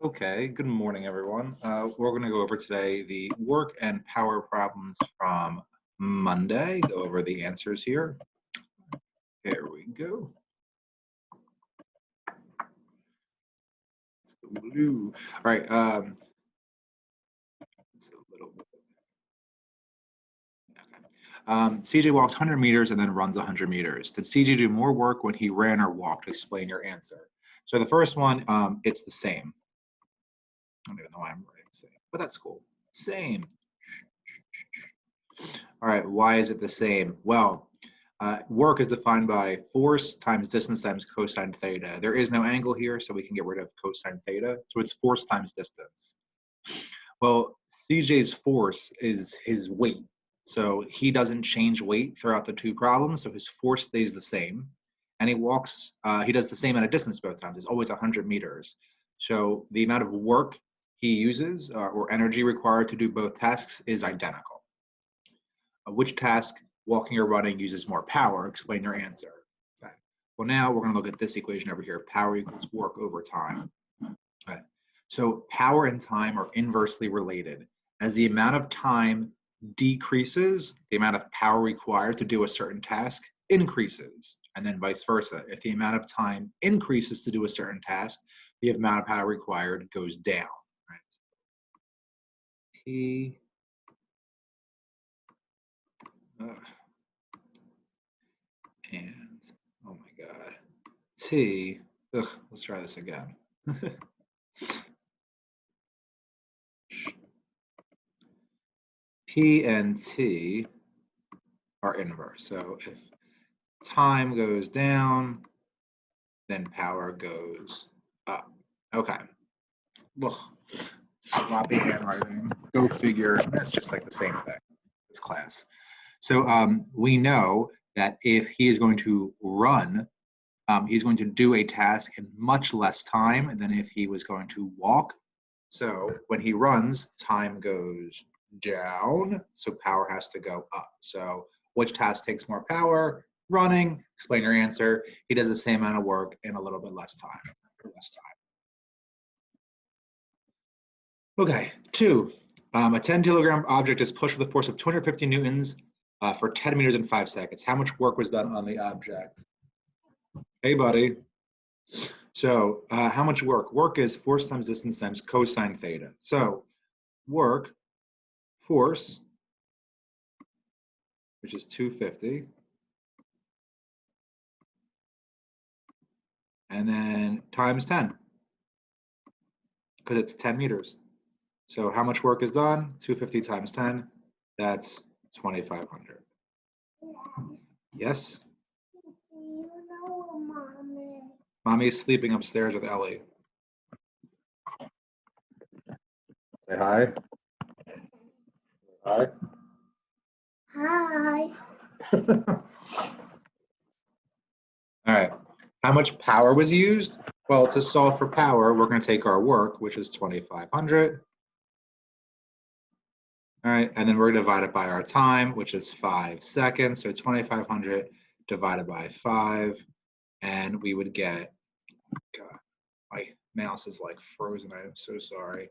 Okay, good morning, everyone. We're going to go over today the work and power problems from Monday. Go over the answers here. Here we go. All right. It's a little bit. Okay. CJ walks 100 meters and then runs 100 meters. Did CJ do more work when he ran or walked? Explain your answer. So the first one, it's the same. I don't even know why I'm writing same, but that's cool. Same. All right, why is it the same? Well, work is defined by force times distance times cosine theta. There is no angle here, so we can get rid of cosine theta. So it's force times distance. Well, CJ's force is his weight. So he doesn't change weight throughout the two problems, so his force stays the same. And he does the same amount of distance both times. It's always 100 meters. So the amount of work he uses or energy required to do both tasks is identical. Which task, walking or running, uses more power? Explain your answer. Okay. Well, now we're going to look at this equation over here. Power equals work over time. Okay. So power and time are inversely related. As the amount of time decreases, the amount of power required to do a certain task increases, and then vice versa. If the amount of time increases to do a certain task, the amount of power required goes down. Right? P and oh my god, T, let's try this again. P and T are inverse. So if time goes down, then power goes up. Okay. Ugh. Sloppy handwriting. Go figure. That's just like the same thing. This class. So we know that if he is going to run, he's going to do a task in much less time than if he was going to walk. So when he runs, time goes down, so power has to go up. So which task takes more power? Running. Explain your answer. He does the same amount of work in a little bit less time. Okay, 2. A 10-kilogram object is pushed with a force of 250 newtons for 10 meters in 5 seconds. How much work was done on the object? Hey, buddy. So how much work? Work is force times distance times cosine theta. So work, force, which is 250, and then times 10, because it's 10 meters. So how much work is done? 250 times 10, that's 2,500. Yes? Mommy's sleeping upstairs with Ellie. Say hi. Hi. Hi. All right. How much power was used? Well, to solve for power, we're going to take our work, which is 2,500. All right, and then we're going to divide it by our time, which is 5 seconds. So 2,500 divided by 5, and we would get, God, my mouse is like frozen. I am so sorry.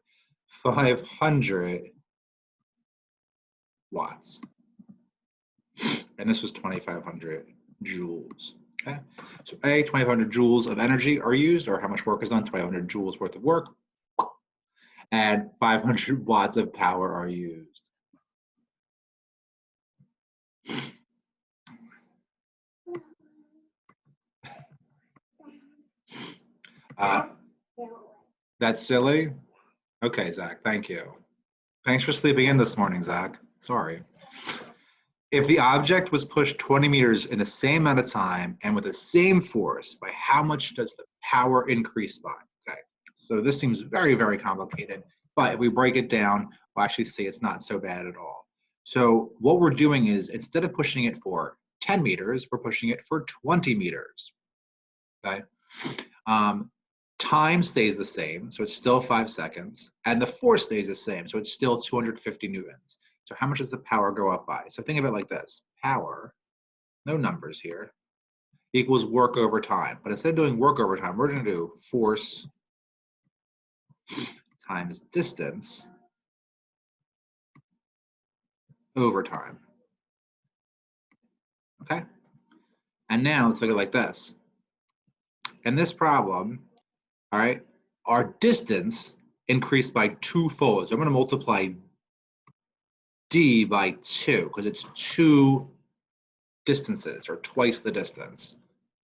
500 watts. And this was 2,500 joules. Okay, so A, 2,500 joules of energy are used, or how much work is done, 2,500 joules worth of work, and 500 watts of power are used. That's silly? Okay, Zach, thank you. Thanks for sleeping in this morning, Zach. Sorry. If the object was pushed 20 meters in the same amount of time and with the same force, by how much does the power increase by? Okay, so this seems very, very complicated, but if we break it down, we'll actually see it's not so bad at all. So what we're doing is, instead of pushing it for 10 meters, we're pushing it for 20 meters, okay? Time stays the same, so it's still 5 seconds, and the force stays the same, so it's still 250 newtons. So how much does the power go up by? So think of it like this. Power, no numbers here, equals work over time. But instead of doing work over time, we're going to do force times distance over time. Okay? And now let's look at it like this. In this problem, all right, our distance increased by twofold. So I'm going to multiply d by 2 because it's 2 distances or twice the distance.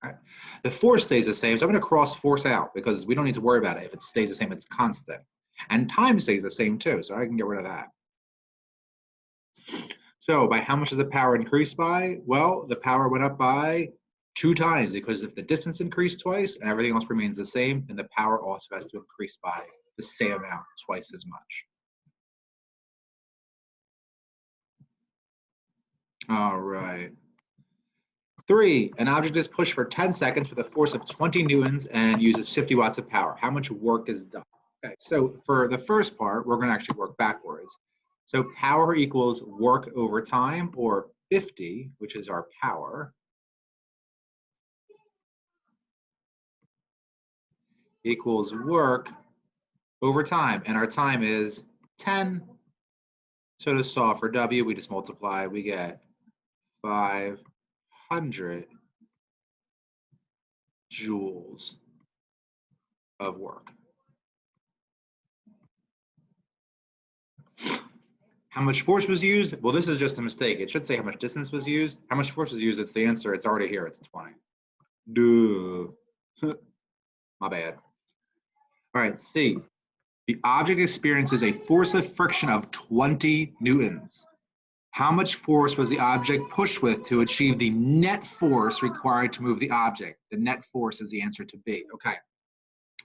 All right. The force stays the same, so I'm going to cross force out because we don't need to worry about it. If it stays the same, it's constant. And time stays the same too, so I can get rid of that. So by how much does the power increase by? Well, the power went up by 2 times because if the distance increased twice and everything else remains the same, then the power also has to increase by the same amount, twice as much. All right. 3, an object is pushed for 10 seconds with a force of 20 newtons and uses 50 watts of power. How much work is done? Okay, so for the first part, we're going to actually work backwards. So power equals work over time, or 50, which is our power, equals work over time. And our time is 10. So to solve for W, we just multiply. We get 500 joules of work. How much force was used? Well, this is just a mistake. It should say how much distance was used. How much force was used? It's the answer. It's already here. It's 20. Duh. My bad. All right, C. The object experiences a force of friction of 20 newtons. How much force was the object pushed with to achieve the net force required to move the object? The net force is the answer to B. Okay.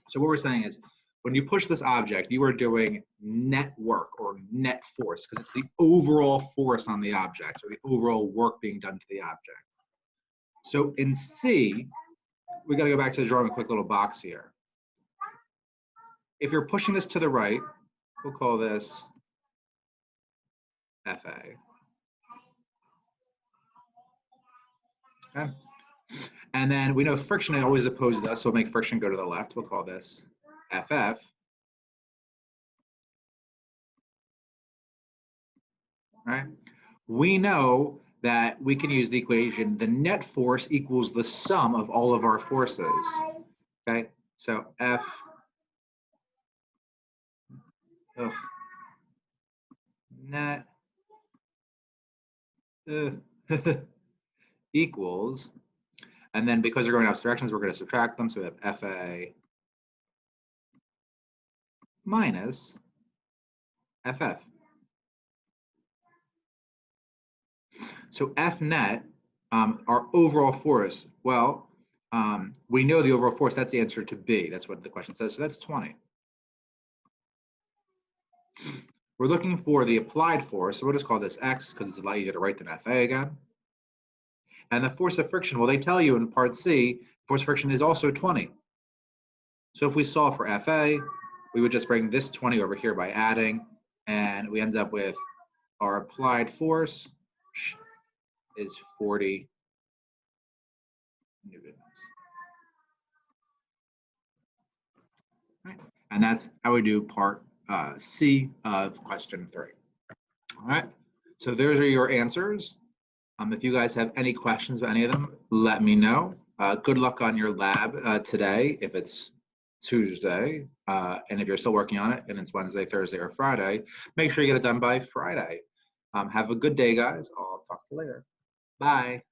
So what we're saying is, when you push this object, you are doing net work or net force because it's the overall force on the object or the overall work being done to the object. So in C, we got to go back to drawing a quick little box here. If you're pushing this to the right, we'll call this FA. Okay. And then we know friction always opposes us, so we'll make friction go to the left. We'll call this FF. Right? We know that we can use the equation, the net force equals the sum of all of our forces. Okay, so F net equals, and then because they're going opposite directions, we're going to subtract them. So we have FA minus FF. So F net, our overall force, well, we know the overall force, that's the answer to B. That's what the question says. So that's 20. We're looking for the applied force, so we'll just call this X because it's a lot easier to write than FA again. And the force of friction, well, they tell you in part C, force of friction is also 20. So if we solve for FA, we would just bring this 20 over here by adding, and we end up with our applied force is 40 newtons. Right. And that's how we do part C of question 3. All right, so those are your answers. If you guys have any questions about any of them, let me know. Good luck on your lab today, if it's Tuesday, and if you're still working on it and it's Wednesday, Thursday, or Friday, make sure you get it done by Friday. Have a good day, guys. I'll talk to you later. Bye.